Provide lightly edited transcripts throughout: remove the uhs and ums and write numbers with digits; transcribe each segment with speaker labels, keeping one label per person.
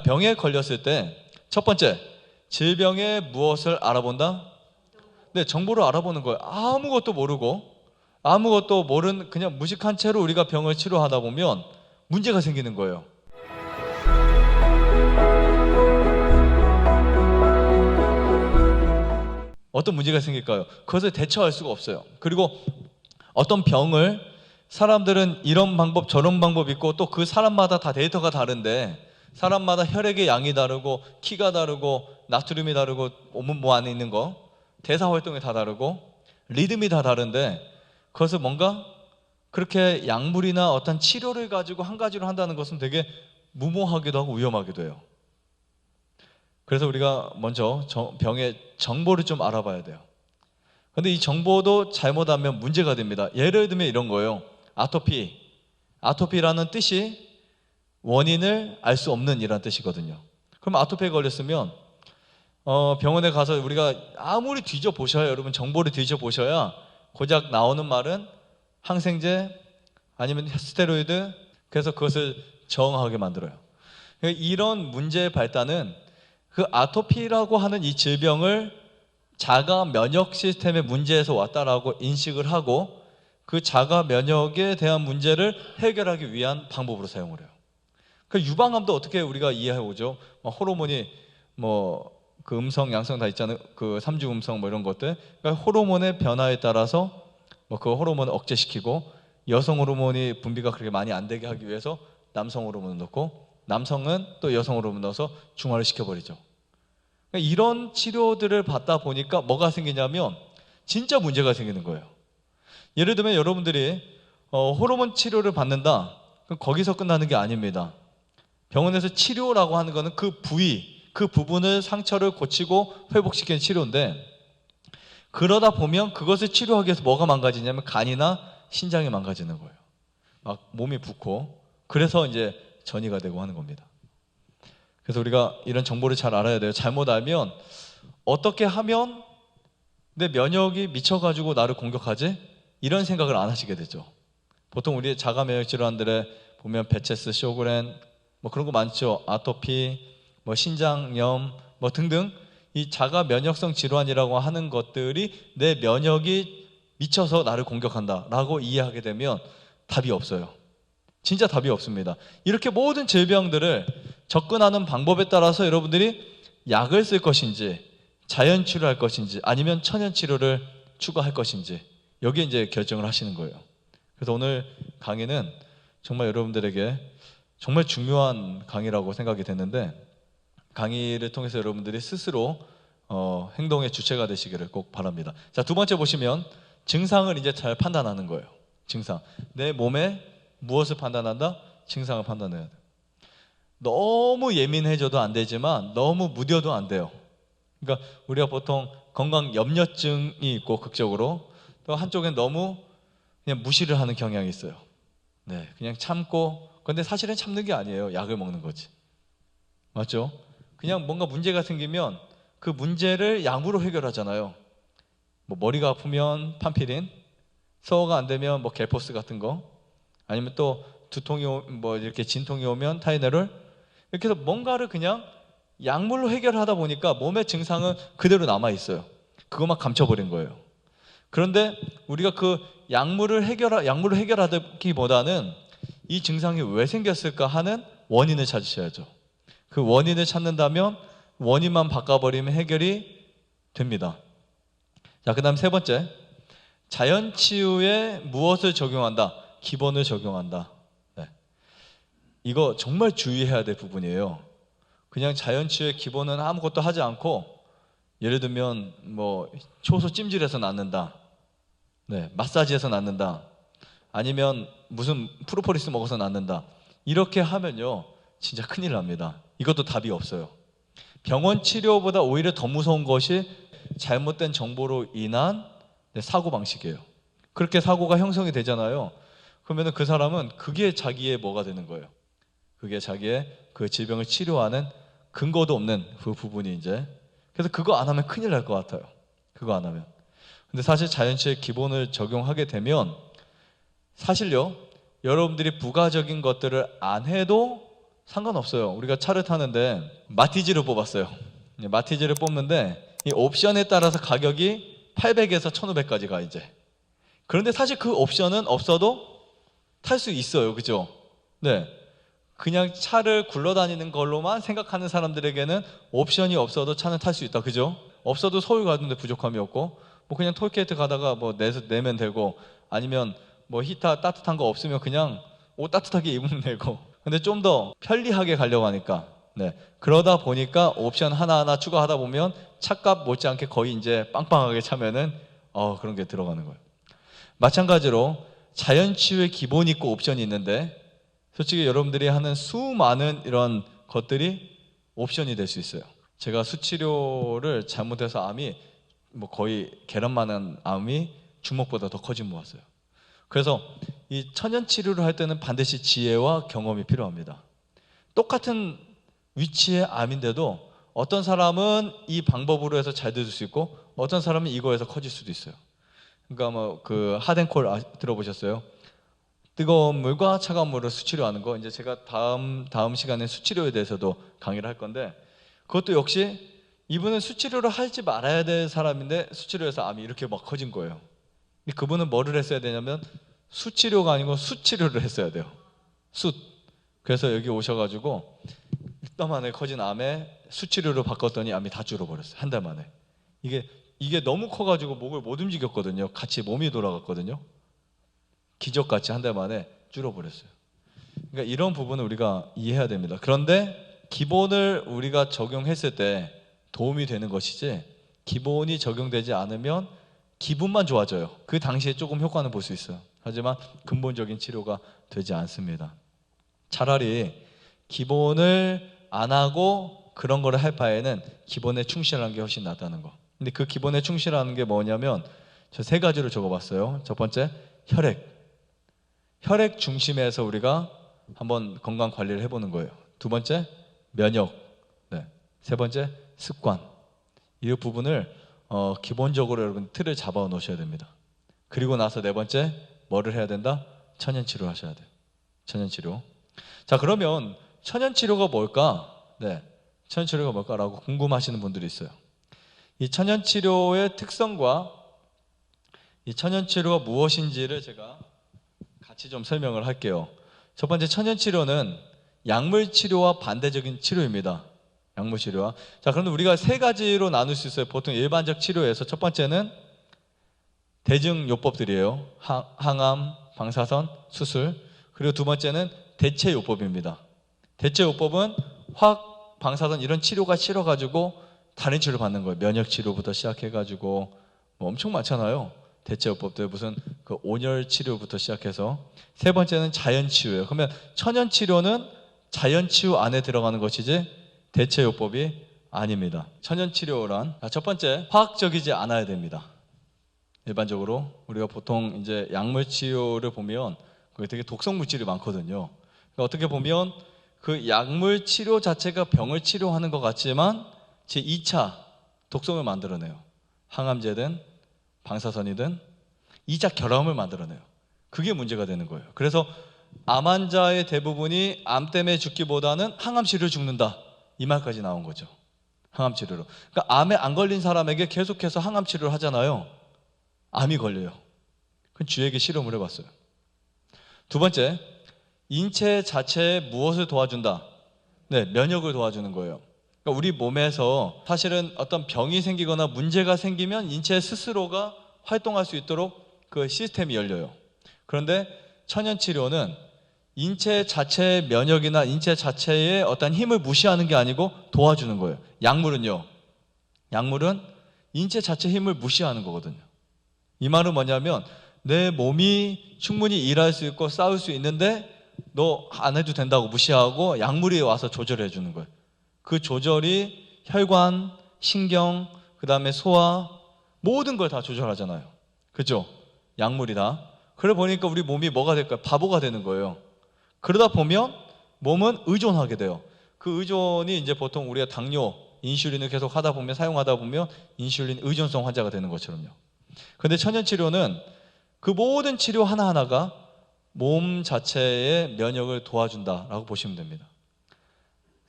Speaker 1: 병에 걸렸을 때 첫 번째, 질병의 무엇을 알아본다? 네, 정보를 알아보는 거예요. 아무것도 모르고 아무것도 모른 그냥 무식한 채로 우리가 병을 치료하다 보면 문제가 생기는 거예요. 어떤 문제가 생길까요? 그것을 대처할 수가 없어요. 그리고 어떤 병을 사람들은 이런 방법 저런 방법 있고 또 그 사람마다 다 데이터가 다른데 사람마다 혈액의 양이 다르고 키가 다르고 나트륨이 다르고 몸 안에 있는 거 대사 활동이 다 다르고 리듬이 다 다른데 그것을 뭔가 그렇게 약물이나 어떤 치료를 가지고 한 가지로 한다는 것은 되게 무모하기도 하고 위험하기도 해요. 그래서 우리가 먼저 병의 정보를 좀 알아봐야 돼요. 근데 이 정보도 잘못하면 문제가 됩니다. 예를 들면 이런 거예요. 아토피라는 뜻이 원인을 알 수 없는 이라는 뜻이거든요. 그럼 아토피에 걸렸으면 병원에 가서 우리가 아무리 뒤져보셔야 여러분 정보를 뒤져보셔야 고작 나오는 말은 항생제 아니면 스테로이드 그래서 그것을 저항하게 만들어요. 이런 문제의 발단은 그 아토피라고 하는 이 질병을 자가 면역 시스템의 문제에서 왔다라고 인식을 하고 그 자가 면역에 대한 문제를 해결하기 위한 방법으로 사용을 해요. 그 유방암도 어떻게 우리가 이해해 오죠? 호르몬이 그 음성, 양성 다 있잖아요. 그 3중 음성 이런 것들. 그러니까 호르몬의 변화에 따라서 그 호르몬을 억제시키고 여성 호르몬이 분비가 그렇게 많이 안 되게 하기 위해서 남성 호르몬을 넣고 남성은 또 여성 호르몬을 넣어서 중화를 시켜버리죠. 그러니까 이런 치료들을 받다 보니까 뭐가 생기냐면 진짜 문제가 생기는 거예요. 예를 들면 여러분들이 호르몬 치료를 받는다. 그럼 거기서 끝나는 게 아닙니다. 병원에서 치료라고 하는 거는 그 부위, 그 부분을 상처를 고치고 회복시키는 치료인데 그러다 보면 그것을 치료하기 위해서 뭐가 망가지냐면 간이나 신장이 망가지는 거예요. 막 몸이 붓고 그래서 이제 전이가 되고 하는 겁니다. 그래서 우리가 이런 정보를 잘 알아야 돼요. 잘못 알면 어떻게 하면 내 면역이 미쳐가지고 나를 공격하지? 이런 생각을 안 하시게 되죠. 보통 우리 자가 면역 질환들에 보면 베체스, 쇼그렌 그런 거 많죠. 아토피, 신장염 등등 이 자가 면역성 질환이라고 하는 것들이 내 면역이 미쳐서 나를 공격한다라고 이해하게 되면 답이 없어요. 진짜 답이 없습니다. 이렇게 모든 질병들을 접근하는 방법에 따라서 여러분들이 약을 쓸 것인지 자연 치료할 것인지 아니면 천연 치료를 추가할 것인지 여기에 이제 결정을 하시는 거예요. 그래서 오늘 강의는 정말 여러분들에게 정말 중요한 강의라고 생각이 됐는데 강의를 통해서 여러분들이 스스로 행동의 주체가 되시기를 꼭 바랍니다. 자, 두 번째 보시면 증상을 이제 잘 판단하는 거예요. 증상. 내 몸에 무엇을 판단한다? 증상을 판단해야 돼요. 너무 예민해져도 안 되지만 너무 무뎌도 안 돼요. 그러니까 우리가 보통 건강 염려증이 있고 극적으로 또 한쪽엔 너무 그냥 무시를 하는 경향이 있어요. 네, 그냥 참고. 근데 사실은 참는 게 아니에요. 약을 먹는 거지. 맞죠? 그냥 뭔가 문제가 생기면 그 문제를 약으로 해결하잖아요. 머리가 아프면 판피린, 소화가 안 되면 겔포스 같은 거, 아니면 또 두통이 이렇게 진통이 오면 타이레놀. 이렇게 해서 뭔가를 그냥 약물로 해결하다 보니까 몸의 증상은 그대로 남아 있어요. 그것만 감춰버린 거예요. 그런데 우리가 그 약물로 해결하기보다는 이 증상이 왜 생겼을까 하는 원인을 찾으셔야죠. 그 원인을 찾는다면 원인만 바꿔버리면 해결이 됩니다. 자, 그 다음 세 번째, 자연치유에 무엇을 적용한다? 기본을 적용한다. 네. 이거 정말 주의해야 될 부분이에요. 그냥 자연치유의 기본은 아무것도 하지 않고 예를 들면 초소 찜질해서 낫는다. 네, 마사지해서 낫는다. 아니면 무슨 프로폴리스 먹어서 낫는다. 이렇게 하면요 진짜 큰일 납니다. 이것도 답이 없어요. 병원 치료보다 오히려 더 무서운 것이 잘못된 정보로 인한 사고방식이에요. 그렇게 사고가 형성이 되잖아요. 그러면 그 사람은 그게 자기의 뭐가 되는 거예요. 그게 자기의 그 질병을 치료하는 근거도 없는 그 부분이 이제 그래서 그거 안 하면 큰일 날 것 같아요. 그거 안 하면. 근데 사실 자연치유의 기본을 적용하게 되면 사실요 여러분들이 부가적인 것들을 안 해도 상관없어요. 우리가 차를 타는데 마티즈를 뽑았어요. 마티즈를 뽑는데 이 옵션에 따라서 가격이 800에서 1500까지 가 이제. 그런데 사실 그 옵션은 없어도 탈 수 있어요. 그죠? 네. 그냥 차를 굴러다니는 걸로만 생각하는 사람들에게는 옵션이 없어도 차는 탈 수 있다. 그죠? 없어도 서울 가는데 부족함이 없고, 뭐 그냥 톨게이트 가다가 뭐 내면 되고, 아니면 뭐 히터 따뜻한 거 없으면 그냥 옷 따뜻하게 입으면 되고. 근데 좀 더 편리하게 가려고 하니까, 네. 그러다 보니까 옵션 하나하나 추가하다 보면 차값 못지않게 거의 이제 빵빵하게 차면은 그런 게 들어가는 거예요. 마찬가지로 자연치유의 기본이 있고 옵션이 있는데, 솔직히 여러분들이 하는 수많은 이런 것들이 옵션이 될 수 있어요. 제가 수치료를 잘못해서 암이 뭐 거의 계란만한 암이 주먹보다 더 커진 거 봤어요. 그래서 이 천연 치료를 할 때는 반드시 지혜와 경험이 필요합니다. 똑같은 위치의 암인데도 어떤 사람은 이 방법으로 해서 잘 될 수 있고 어떤 사람은 이거 해서 커질 수도 있어요. 그러니까 뭐 그 핫앤콜 들어보셨어요? 뜨거운 물과 차가운 물을 수치료하는 거, 이제 제가 다음 시간에 수치료에 대해서도 강의를 할 건데, 그것도 역시 이분은 수치료를 하지 말아야 될 사람인데 수치료해서 암이 이렇게 막 커진 거예요. 그분은 뭐를 했어야 되냐면 수치료가 아니고 수치료를 했어야 돼요. 그래서 여기 오셔가지고 1달 만에 커진 암에 수치료를 바꿨더니 암이 다 줄어버렸어요. 한 달 만에. 이게 너무 커가지고 목을 못 움직였거든요. 같이 몸이 돌아갔거든요. 기적같이 한 달 만에 줄어버렸어요. 그러니까 이런 부분을 우리가 이해해야 됩니다. 그런데 기본을 우리가 적용했을 때 도움이 되는 것이지, 기본이 적용되지 않으면 기분만 좋아져요. 그 당시에 조금 효과는 볼 수 있어요. 하지만 근본적인 치료가 되지 않습니다. 차라리 기본을 안 하고 그런 거를 할 바에는 기본에 충실하는 게 훨씬 낫다는 거. 근데 그 기본에 충실하는 게 뭐냐면 저 3가지를 적어봤어요. 첫 번째, 혈액 중심에서 우리가 한번 건강 관리를 해보는 거예요. 2번째, 면역. 네. 3번째, 습관. 이 부분을 기본적으로 여러분 틀을 잡아 놓으셔야 됩니다. 그리고 나서 4번째, 뭐를 해야 된다? 천연치료 하셔야 돼요. 천연치료. 자, 그러면 천연치료가 뭘까? 네. 천연치료가 뭘까라고 궁금하시는 분들이 있어요. 이 천연치료의 특성과 이 천연치료가 무엇인지를 제가 같이 좀 설명을 할게요. 첫 번째, 천연치료는 약물치료와 반대적인 치료입니다. 약물치료와. 자, 그런데 우리가 3가지로 나눌 수 있어요. 보통 일반적 치료에서 첫 번째는 대증요법들이에요. 항암, 방사선, 수술. 그리고 2번째는 대체요법입니다. 대체요법은 화학, 방사선 이런 치료가 싫어가지고 다른 치료 받는 거예요. 면역치료부터 시작해가지고 뭐 엄청 많잖아요. 대체요법들 무슨 그 온열 치료부터 시작해서. 3번째는 자연치유예요. 그러면 천연치료는 자연치유 안에 들어가는 것이지 대체요법이 아닙니다. 천연치료란 첫 번째, 화학적이지 않아야 됩니다. 일반적으로 우리가 보통 이제 약물치료를 보면 그게 되게 독성 물질이 많거든요. 그러니까 어떻게 보면 그 약물치료 자체가 병을 치료하는 것 같지만 제2차 독성을 만들어내요. 항암제든 방사선이든 2차 결함을 만들어내요. 그게 문제가 되는 거예요. 그래서 암 환자의 대부분이 암 때문에 죽기보다는 항암치료로 죽는다, 이 말까지 나온 거죠. 항암치료로. 그러니까 암에 안 걸린 사람에게 계속해서 항암치료를 하잖아요. 암이 걸려요. 그 쥐에게 실험을 해봤어요. 2번째, 인체 자체에 무엇을 도와준다? 네, 면역을 도와주는 거예요. 그러니까 우리 몸에서 사실은 어떤 병이 생기거나 문제가 생기면 인체 스스로가 활동할 수 있도록 그 시스템이 열려요. 그런데 천연치료는 인체 자체의 면역이나 인체 자체의 어떤 힘을 무시하는 게 아니고 도와주는 거예요. 약물은요, 약물은 인체 자체 힘을 무시하는 거거든요. 이 말은 뭐냐면 내 몸이 충분히 일할 수 있고 싸울 수 있는데 너 안 해도 된다고 무시하고 약물이 와서 조절해 주는 거예요. 그 조절이 혈관, 신경, 그 다음에 소화, 모든 걸 다 조절하잖아요. 그죠? 약물이다. 그래 보니까 우리 몸이 뭐가 될까요? 바보가 되는 거예요. 그러다 보면 몸은 의존하게 돼요. 그 의존이 이제 보통 우리가 당뇨, 인슐린을 계속 하다 보면, 사용하다 보면 인슐린 의존성 환자가 되는 것처럼요. 그런데 천연치료는 그 모든 치료 하나하나가 몸 자체의 면역을 도와준다라고 보시면 됩니다.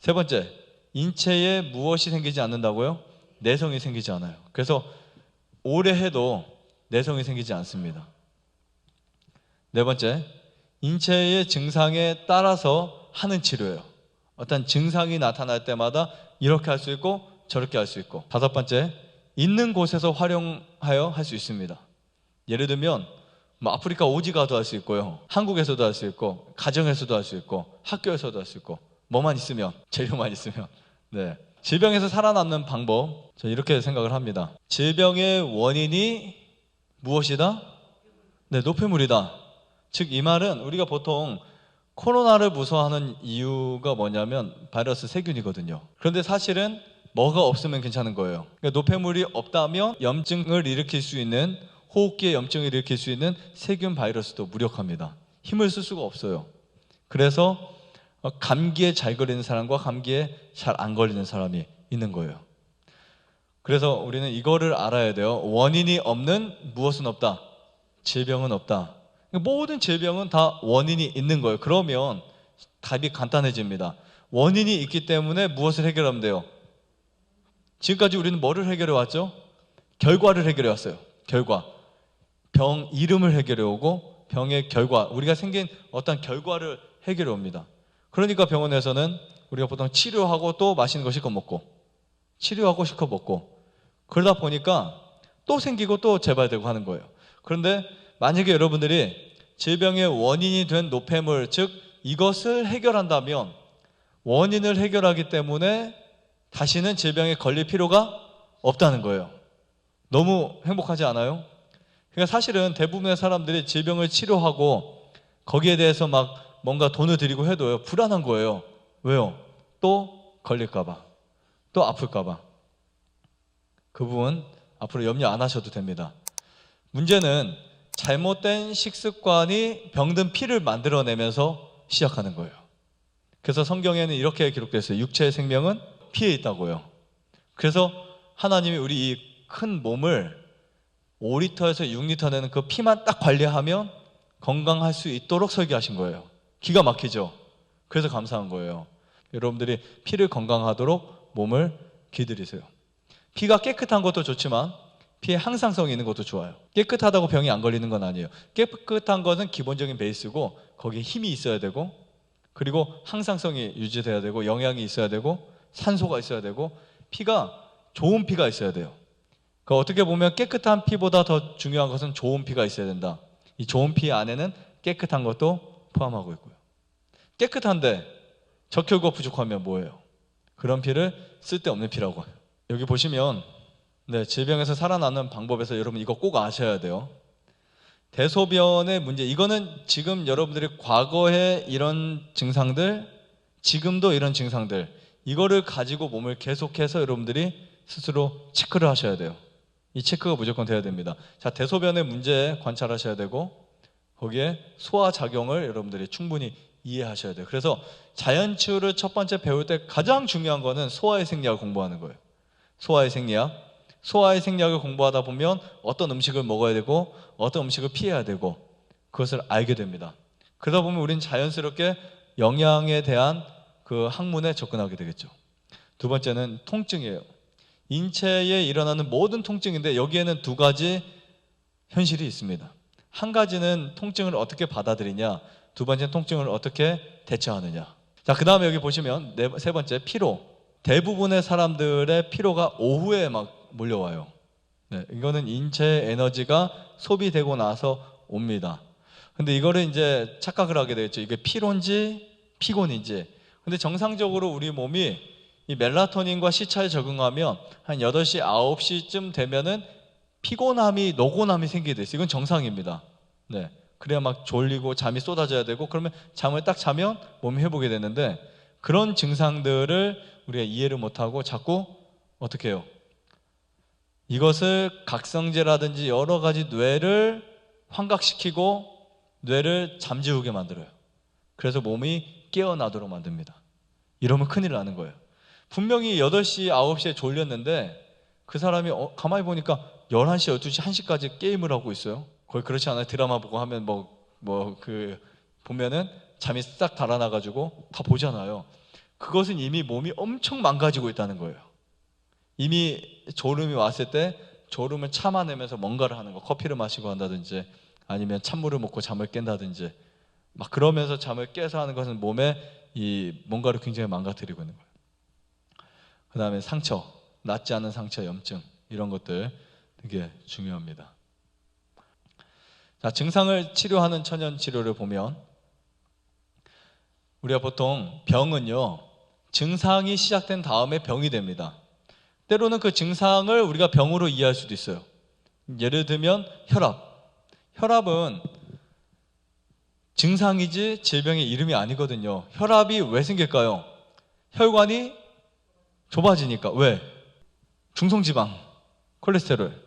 Speaker 1: 세 번째, 인체에 무엇이 생기지 않는다고요? 내성이 생기지 않아요. 그래서 오래 해도 내성이 생기지 않습니다. 네 번째, 인체의 증상에 따라서 하는 치료예요. 어떤 증상이 나타날 때마다 이렇게 할 수 있고 저렇게 할 수 있고. 다섯 번째, 있는 곳에서 활용하여 할 수 있습니다. 예를 들면 뭐 아프리카 오지 가도 할 수 있고요, 한국에서도 할 수 있고, 가정에서도 할 수 있고, 학교에서도 할 수 있고, 뭐만 있으면, 재료만 있으면. 네. 질병에서 살아남는 방법, 저는 이렇게 생각을 합니다. 질병의 원인이 무엇이다? 네, 노폐물이다. 즉 이 말은 우리가 보통 코로나를 무서워하는 이유가 뭐냐면 바이러스 세균이거든요. 그런데 사실은 뭐가 없으면 괜찮은 거예요. 그러니까 노폐물이 없다면 염증을 일으킬 수 있는, 호흡기에 염증을 일으킬 수 있는 세균 바이러스도 무력합니다. 힘을 쓸 수가 없어요. 그래서 감기에 잘 걸리는 사람과 감기에 잘 안 걸리는 사람이 있는 거예요. 그래서 우리는 이거를 알아야 돼요. 원인이 없는 무엇은 없다? 질병은 없다. 모든 질병은 다 원인이 있는 거예요. 그러면 답이 간단해집니다. 원인이 있기 때문에 무엇을 해결하면 돼요? 지금까지 우리는 뭐를 해결해 왔죠? 결과를 해결해 왔어요. 결과. 병 이름을 해결해 오고 병의 결과, 우리가 생긴 어떤 결과를 해결해 옵니다. 그러니까 병원에서는 우리가 보통 치료하고 또 맛있는 거 실컷 먹고, 치료하고 실컷 먹고, 그러다 보니까 또 생기고 또 재발되고 하는 거예요. 그런데 만약에 여러분들이 질병의 원인이 된 노폐물, 즉 이것을 해결한다면, 원인을 해결하기 때문에 다시는 질병에 걸릴 필요가 없다는 거예요. 너무 행복하지 않아요? 그러니까 사실은 대부분의 사람들이 질병을 치료하고 거기에 대해서 막 뭔가 돈을 들이고 해도요, 불안한 거예요. 왜요? 또 걸릴까봐, 또 아플까봐. 그 부분 앞으로 염려 안 하셔도 됩니다. 문제는 잘못된 식습관이 병든 피를 만들어내면서 시작하는 거예요. 그래서 성경에는 이렇게 기록되어 있어요. 육체의 생명은 피에 있다고요. 그래서 하나님이 우리 이 큰 몸을 5리터에서 6리터 되는 그 피만 딱 관리하면 건강할 수 있도록 설계하신 거예요. 기가 막히죠? 그래서 감사한 거예요. 여러분들이 피를 건강하도록 몸을 길들이세요. 피가 깨끗한 것도 좋지만 피에 항상성이 있는 것도 좋아요. 깨끗하다고 병이 안 걸리는 건 아니에요. 깨끗한 것은 기본적인 베이스고 거기에 힘이 있어야 되고, 그리고 항상성이 유지돼야 되고, 영양이 있어야 되고, 산소가 있어야 되고, 피가 좋은 피가 있어야 돼요. 그러니까 어떻게 보면 깨끗한 피보다 더 중요한 것은 좋은 피가 있어야 된다. 이 좋은 피 안에는 깨끗한 것도 포함하고 있고요. 깨끗한데 적혈구가 부족하면 뭐예요? 그런 피를 쓸데없는 피라고 해요. 여기 보시면 질병에서 살아나는 방법에서 여러분 이거 꼭 아셔야 돼요. 대소변의 문제, 이거는 지금 여러분들이 과거에 이런 증상들, 지금도 이런 증상들, 이거를 가지고 몸을 계속해서 여러분들이 스스로 체크를 하셔야 돼요. 이 체크가 무조건 돼야 됩니다. 자, 대소변의 문제 관찰하셔야 되고, 거기에 소화작용을 여러분들이 충분히 이해하셔야 돼요. 그래서 자연치유를 첫 번째 배울 때 가장 중요한 거는 소화의 생리학을 공부하는 거예요. 소화의 생리학. 소화의 생리학을 공부하다 보면 어떤 음식을 먹어야 되고 어떤 음식을 피해야 되고 그것을 알게 됩니다. 그러다 보면 우리는 자연스럽게 영양에 대한 그 학문에 접근하게 되겠죠. 두 번째는 통증이에요. 인체에 일어나는 모든 통증인데 여기에는 두 가지 현실이 있습니다. 한 가지는 통증을 어떻게 받아들이냐, 두 번째는 통증을 어떻게 대처하느냐. 자, 그 다음에 여기 보시면 세 번째, 피로. 대부분의 사람들의 피로가 오후에 막 몰려와요. 이거는 인체 에너지가 소비되고 나서 옵니다. 근데 이거를 이제 착각을 하게 되겠죠. 이게 피로인지 피곤인지. 근데 정상적으로 우리 몸이 이 멜라토닌과 시차에 적응하면 한 8시, 9시쯤 되면은 피곤함이, 노곤함이 생기게 돼 있어요. 이건 정상입니다. 그래야 막 졸리고 잠이 쏟아져야 되고, 그러면 잠을 딱 자면 몸이 회복이 되는데, 그런 증상들을 우리가 이해를 못하고 자꾸 어떻게 해요? 이것을 각성제라든지 여러 가지 뇌를 환각시키고 뇌를 잠재우게 만들어요. 그래서 몸이 깨어나도록 만듭니다. 이러면 큰일 나는 거예요. 분명히 8시, 9시에 졸렸는데 그 사람이 가만히 보니까 11시, 12시, 1시까지 게임을 하고 있어요. 거의 그렇지 않아요? 드라마 보고 하면 보면은 잠이 싹 달아나가지고 다 보잖아요. 그것은 이미 몸이 엄청 망가지고 있다는 거예요. 이미 졸음이 왔을 때 졸음을 참아내면서 뭔가를 하는 거, 커피를 마시고 한다든지 아니면 찬물을 먹고 잠을 깬다든지 막 그러면서 잠을 깨서 하는 것은 몸에 이 뭔가를 굉장히 망가뜨리고 있는 거예요. 그 다음에 상처, 낫지 않은 상처, 염증 이런 것들 되게 중요합니다. 자, 증상을 치료하는 천연 치료를 보면 우리가 보통 병은요, 증상이 시작된 다음에 병이 됩니다. 때로는 그 증상을 우리가 병으로 이해할 수도 있어요. 예를 들면 혈압은 증상이지 질병의 이름이 아니거든요. 혈압이 왜 생길까요? 혈관이 좁아지니까. 왜? 중성지방, 콜레스테롤.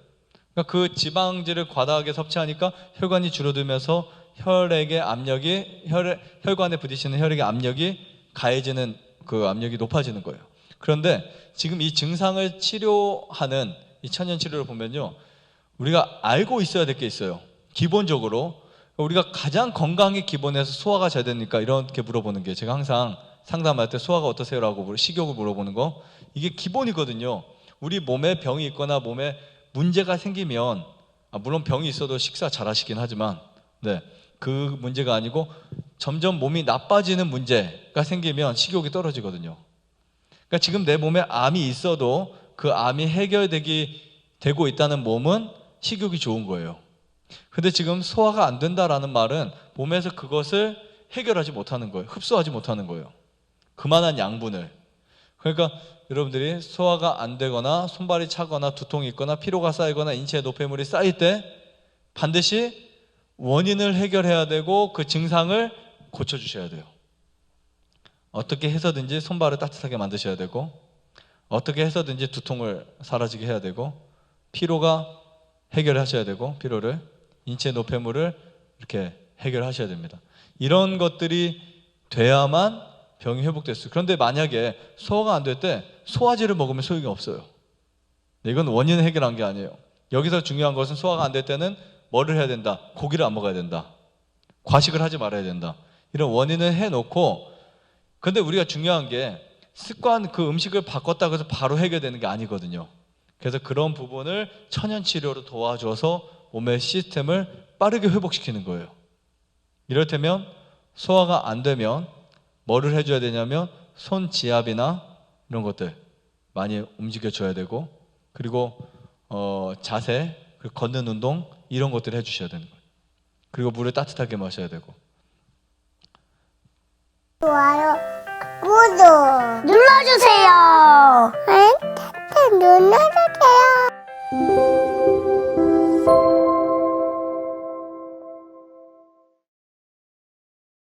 Speaker 1: 그러니까 그 지방질을 과다하게 섭취하니까 혈관이 줄어들면서 혈관에 부딪히는 혈액의 압력이 가해지는 그 압력이 높아지는 거예요. 그런데 지금 이 증상을 치료하는 이 천연 치료를 보면요, 우리가 알고 있어야 될 게 있어요. 기본적으로 우리가 가장 건강의 기본에서 소화가 잘 되니까 이렇게 물어보는 게, 제가 항상 상담할 때 소화가 어떠세요? 라고 식욕을 물어보는 거, 이게 기본이거든요. 우리 몸에 병이 있거나 몸에 문제가 생기면, 물론 병이 있어도 식사 잘 하시긴 하지만, 네, 그 문제가 아니고 점점 몸이 나빠지는 문제가 생기면 식욕이 떨어지거든요. 그러니까 지금 내 몸에 암이 있어도 그 암이 되고 있다는 몸은 식욕이 좋은 거예요. 근데 지금 소화가 안 된다라는 말은 몸에서 그것을 해결하지 못하는 거예요. 흡수하지 못하는 거예요. 그만한 양분을. 그러니까 여러분들이 소화가 안 되거나 손발이 차거나 두통이 있거나 피로가 쌓이거나 인체에 노폐물이 쌓일 때 반드시 원인을 해결해야 되고 그 증상을 고쳐주셔야 돼요. 어떻게 해서든지 손발을 따뜻하게 만드셔야 되고, 어떻게 해서든지 두통을 사라지게 해야 되고, 피로가 해결하셔야 되고, 피로를, 인체 노폐물을 이렇게 해결하셔야 됩니다. 이런 것들이 돼야만 병이 회복될 수 있어요. 그런데 만약에 소화가 안 될 때 소화제를 먹으면 소용이 없어요. 이건 원인을 해결한 게 아니에요. 여기서 중요한 것은 소화가 안 될 때는 뭐를 해야 된다? 고기를 안 먹어야 된다. 과식을 하지 말아야 된다. 이런 원인을 해놓고, 근데 우리가 중요한 게 습관, 그 음식을 바꿨다고 해서 바로 해결되는 게 아니거든요. 그래서 그런 부분을 천연치료로 도와줘서 몸의 시스템을 빠르게 회복시키는 거예요. 이를테면 소화가 안 되면 뭐를 해줘야 되냐면 손지압이나 이런 것들 많이 움직여줘야 되고, 그리고 자세, 그리고 걷는 운동 이런 것들을 해주셔야 되는 거예요. 그리고 물을 따뜻하게 마셔야 되고.
Speaker 2: 좋아요, 구독 눌러주세요. 눌러주세요.